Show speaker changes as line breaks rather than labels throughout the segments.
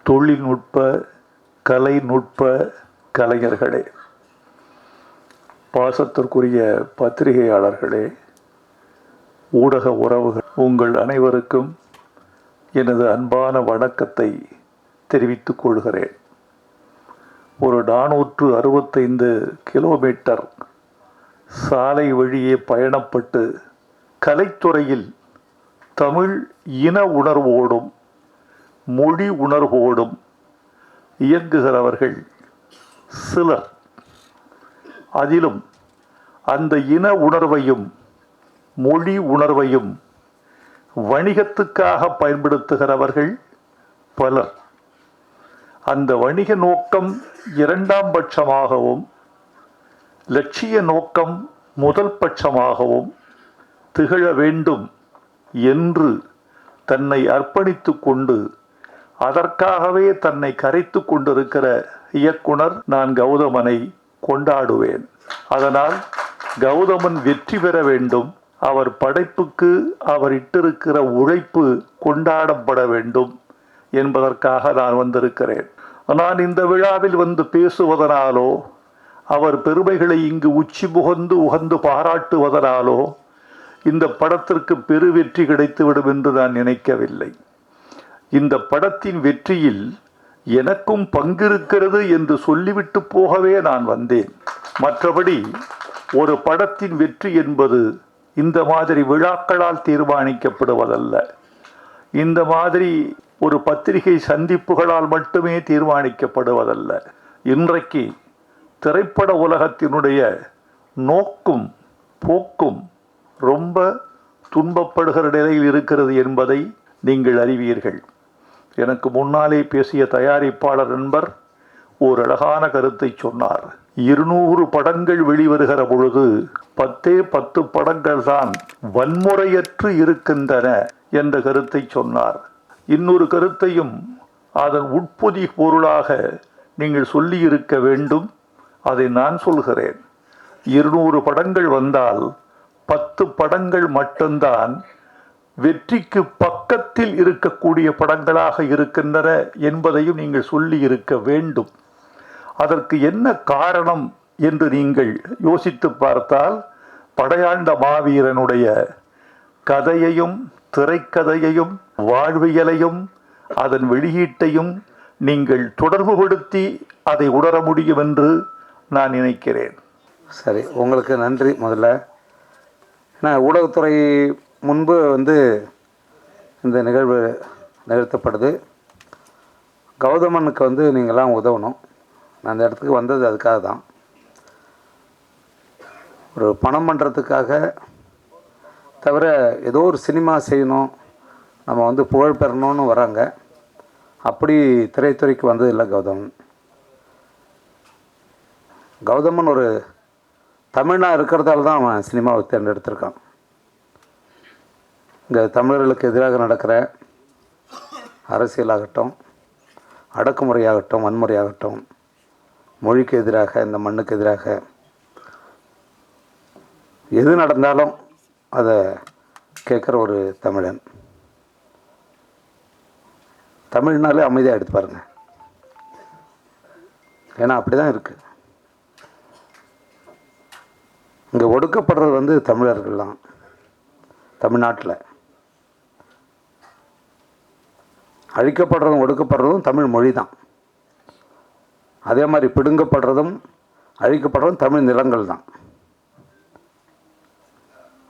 தொழில்நுட்ப கலைநுட்ப கலைஞர்களே, பாசத்திற்குரிய பத்திரிகையாளர்களே, ஊடக உறவுகள், உங்கள் அனைவருக்கும் எனது அன்பான வணக்கத்தை தெரிவித்துக் கொள்கிறேன். ஒரு 465 கிலோமீட்டர் சாலை வழியே பயணப்பட்டு கலைத்துறையில் தமிழ் இன உணர்வோடும் மொழி உணர்வோடும் இயங்குகிறவர்கள் சிலர். அதிலும் அந்த இன உணர்வையும் மொழி உணர்வையும் வணிகத்துக்காக பயன்படுத்துகிறவர்கள் பலர். அந்த வணிக நோக்கம் இரண்டாம் பட்சமாகவும் லட்சிய நோக்கம் முதல் பட்சமாகவும் திகழ வேண்டும் என்று தன்னை அர்ப்பணித்து கொண்டு அதற்காகவே தன்னை கரைத்து கொண்டிருக்கிற இயக்குனர் நான் கௌதமனை கொண்டாடுவேன். அதனால் கௌதமன் வெற்றி பெற வேண்டும், அவர் படைப்புக்கு அவர் இட்டிருக்கிற உழைப்பு கொண்டாடப்பட வேண்டும் என்பதற்காக நான் வந்திருக்கிறேன். நான் இந்த விழாவில் வந்து பேசுவதனாலோ அவர் பெருமைகளை இங்கு உச்சி புகந்து உகந்து பாராட்டுவதனாலோ இந்த படத்திற்கு பெரு வெற்றி கிடைத்துவிடும் என்று நான் நினைக்கவில்லை. இந்த படத்தின் வெற்றியில் எனக்கும் பங்கிருக்கிறது என்று சொல்லிவிட்டு போகவே நான் வந்தேன். மற்றபடி ஒரு படத்தின் வெற்றி என்பது இந்த மாதிரி விழாக்களால் தீர்மானிக்கப்படுவதல்ல. இந்த மாதிரி ஒரு பத்திரிகை சந்திப்புகளால் மட்டுமே தீர்மானிக்கப்படுவதல்ல. இன்றைக்கு திரைப்பட உலகத்தினுடைய நோக்கும் போக்கும் ரொம்ப துன்பப்படுகிற நிலையில் இருக்கிறது என்பதை நீங்கள் அறிவீர்கள். எனக்கு முன்னாலே பேசிய தயாரிப்பாளர் நண்பர் ஓர் அழகான கருத்தை சொன்னார். 200 படங்கள் வெளிவருகிற பொழுது 10 படங்கள் தான் வன்முறையற்று இருக்கின்றன என்ற கருத்தை சொன்னார். இன்னொரு கருத்தையும் அதன் உட்பொதி பொருளாக நீங்கள் சொல்லி இருக்க வேண்டும். அதை நான் சொல்கிறேன். 200 படங்கள் வந்தால் 10 படங்கள் மட்டும்தான் வெற்றிக்கு பக்கத்தில் இருக்கக்கூடிய படங்களாக இருக்கின்றன என்பதையும் நீங்கள் சொல்லி இருக்க வேண்டும். அதற்கு என்ன காரணம் என்று நீங்கள் யோசித்து பார்த்தால், படையாண்ட மாவீரனுடைய கதையையும் திரைக்கதையையும் வாழ்வியலையும் அதன் வெளியீட்டையும் நீங்கள் தொடர்புபடுத்தி அதை உணர முடியும் என்று நான் நினைக்கிறேன்.
சரி, உங்களுக்கு நன்றி. முதல்ல நான் ஊடகத்துறை முன்பு இந்த நிகழ்வு நிகழ்த்தப்படுது. கௌதமனுக்கு நீங்கள்லாம் உதவணும். நான் அந்த இடத்துக்கு வந்தது அதுக்காக தான். ஒரு பணம் பண்ணுறதுக்காக தவிர ஏதோ ஒரு சினிமா செய்யணும், நம்ம புகழ் பெறணும்னு வராங்க. அப்படி திரைத்துறைக்கு வந்தது இல்லை கௌதமன். கௌதமன் ஒரு தமிழனாக இருக்கிறதால தான் அவன் சினிமாவை தேர்ந்தெடுத்திருக்கான். இங்கே தமிழர்களுக்கு எதிராக நடக்கிற அரசியலாகட்டும், அடக்குமுறையாகட்டும், வன்முறையாகட்டும், மொழிக்கு எதிராக, இந்த மண்ணுக்கு எதிராக எது நடந்தாலும் அதை கேட்குற ஒரு தமிழன். தமிழ்னாலே அமைதியாக எடுத்து பாருங்க. ஏன்னா அப்படி தான் இருக்குது. இங்கே ஒடுக்கப்படுறது தமிழர்கள்லாம். தமிழ்நாட்டில் அழிக்கப்படுறதும் ஒடுக்கப்படுறதும் தமிழ் மொழி தான். அதே மாதிரி பிடுங்கப்படுறதும் அழிக்கப்படுறதும் தமிழ் நிலங்கள் தான்.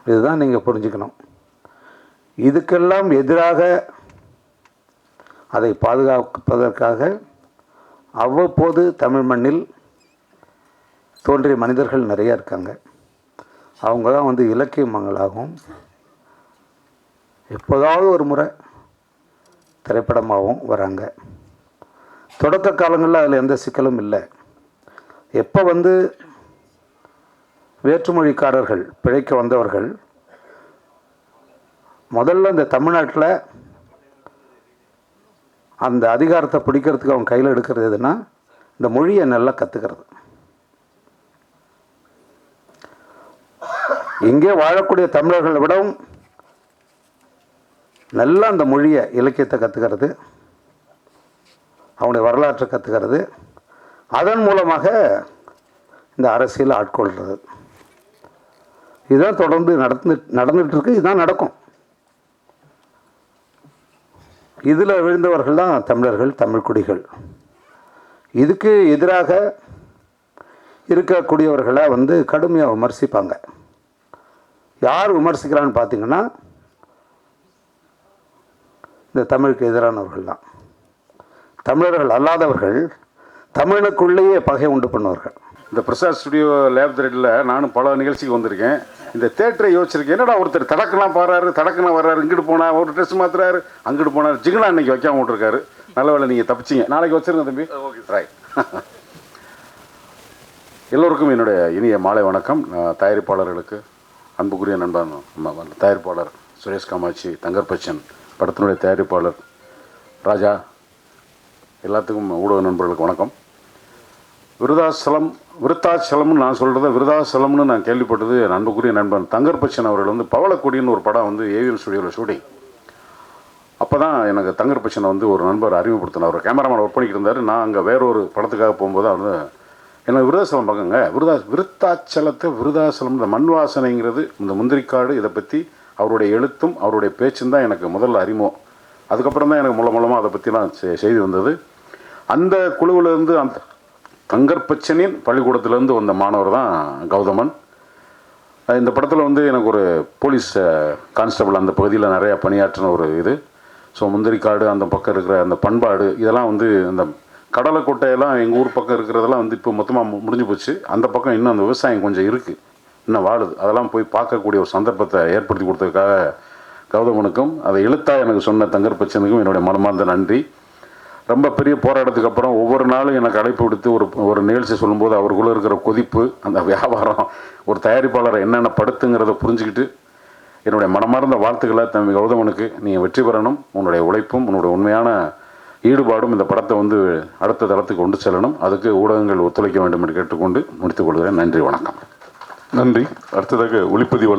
இதுதான் நீங்கள் புரிஞ்சுக்கணும். இதுக்கெல்லாம் எதிராக அதை பாதுகாப்பதற்காக அவ்வப்போது தமிழ் மண்ணில் தோன்றிய மனிதர்கள் நிறைய இருக்காங்க. அவங்க தான் இலக்கிய மங்களாகவும் எப்போதாவது ஒரு முறை திரைப்படமாகவும் வராங்க. தொடக்க காலங்களில் அதில் எந்த சிக்கலும் இல்லை. எப்போ வேற்றுமொழிக்காரர்கள் பிழைக்க வந்தவர்கள் முதல்ல இந்த தமிழ்நாட்டில் அந்த அதிகாரத்தை பிடிக்கிறதுக்கு அவங்க கையில் எடுக்கிறது எதுனா இந்த மொழியை நல்லா கற்றுக்கிறது. இங்கே வாழக்கூடிய தமிழர்களை விடவும் நல்லா அந்த மொழியை இலக்கியத்தை கற்றுக்கிறது. அவனுடைய வரலாற்றை கற்றுக்கிறது, அதன் மூலமாக இந்த அரசியல் ஆட்கொள்கிறது. இதுதான் தொடர்ந்து நடந்துகிட்டு இருக்கு. இதுதான் நடக்கும். இதில் விழுந்தவர்கள் தான் தமிழர்கள், தமிழ் குடிகள். இதுக்கு எதிராக இருக்கக்கூடியவர்களை கடுமையாக விமர்சிப்பாங்க. யார் விமர்சிக்கிறான்னு பார்த்தீங்கன்னா இந்த தமிழுக்கு எதிரானவர்கள் தான். தமிழர்கள் அல்லாதவர்கள் தமிழுக்குள்ளேயே பகை உண்டு பண்ணுவார்கள்.
இந்த பிரசாத் ஸ்டுடியோ லேப் த்ரெட்டில் நானும் பல நிகழ்ச்சிக்கு வந்திருக்கேன். இந்த தேட்டரை யோசிச்சிருக்கேன், என்னடா ஒருத்தர் தடக்கெல்லாம் பாடுறாரு, தடக்கெல்லாம் வர்றாரு, இங்கிட்டு போனால் ஒரு ட்ரெஸ் மாத்துறாரு, அங்கிட்டு போனார், ஜிகனா இன்னைக்கு வைக்காம விட்டுருக்காரு. நல்ல வேலை நீங்கள் தப்பிச்சிங்க. நாளைக்கு வச்சுருங்க தம்பி. Okay right. எல்லோருக்கும் என்னுடைய இனிய மாலை வணக்கம். தயாரிப்பாளர்களுக்கு அன்புக்குரிய நண்பன் தயாரிப்பாளர் சுரேஷ் காமாட்சி, தங்கர்பச்சன் படத்தினுடைய தயாரிப்பாளர் ராஜா, எல்லாத்துக்கும் ஊடக நண்பர்களுக்கு வணக்கம். விருத்தாச்சலம்னு நான் சொல்கிறத விருதாச்சலம்னு நான் கேள்விப்பட்டது என் அன்புக்குரிய நண்பன் தங்கர்பச்சன் அவர்கள் பவளக்கொடின்னு ஒரு படம் ஏவிஎம் ஸ்டுடியோவில் ஷூட்டிங். அப்போ தான் எனக்கு தங்கர்பச்சனை ஒரு நண்பர் அறிமுகப்படுத்தினார். அவர் கேமராமேன் ஒர்க் பண்ணிக்கிட்டு இருந்தார். நான் அங்கே வேறொரு படத்துக்காக போகும்போது அவர் எனக்கு விருதாச்சலம் பார்க்குங்க, விருத்தாச்சலத்தை விருதாச்சலம், இந்த மண் வாசனைங்கிறது, இந்த முந்திரிக்காடு, இதை பற்றி அவருடைய எழுத்தும் அவருடைய பேச்சும் தான் எனக்கு முதல்ல அறிமுகம். அதுக்கப்புறம் தான் எனக்கு மூலமாக அதை பற்றிலாம் செய்தி வந்தது. அந்த குழுவிலேருந்து அந்த தங்கர்பச்சனின் பள்ளிக்கூடத்திலேருந்து வந்த மாணவர் தான் கௌதமன். இந்த படத்தில் எனக்கு ஒரு போலீஸ் கான்ஸ்டபிள் அந்த பகுதியில் நிறையா பணியாற்றின ஒரு இது. ஸோ முந்திரிக்காடு, அந்த பக்கம் இருக்கிற அந்த பண்பாடு, இதெல்லாம் அந்த கடலைக்கொட்டையெல்லாம் எங்கள் ஊர் பக்கம் இருக்கிறதெல்லாம் இப்போ மொத்தமாக முடிஞ்சு போச்சு. அந்த பக்கம் இன்னும் அந்த விவசாயம் கொஞ்சம் இருக்குது, இன்னும் வாழுது. அதெல்லாம் போய் பார்க்கக்கூடிய ஒரு சந்தர்ப்பத்தை ஏற்படுத்தி கொடுத்ததுக்காக கௌதமனுக்கும், அதை எழுத்தாக எனக்கு சொன்ன தங்கர்பச்சனுக்கும் என்னுடைய மனமார்ந்த நன்றி. ரொம்ப பெரிய போராட்டத்துக்கு அப்புறம் ஒவ்வொரு நாளும் எனக்கு அழைப்பு விடுத்து ஒரு நிகழ்ச்சி சொல்லும்போது அவருக்குள்ளே இருக்கிற கொதிப்பு, அந்த வியாபாரம், ஒரு தயாரிப்பாளரை என்னென்ன படுத்துங்கிறத புரிஞ்சுக்கிட்டு என்னுடைய மனமார்ந்த வாழ்த்துக்களை தம்பி கௌதமனுக்கு. நீங்கள் வெற்றி பெறணும். உன்னுடைய உழைப்பும் உன்னுடைய உண்மையான ஈடுபாடும் இந்த படத்தை அடுத்த தளத்துக்கு கொண்டு செல்லணும். அதுக்கு ஊடகங்கள் ஒத்துழைக்க வேண்டும் என்று கேட்டுக்கொண்டு முடித்துக் கொள்கிறேன். நன்றி, வணக்கம்.
நன்றி. அடுத்ததாக ஒளிப்பதிவாளர்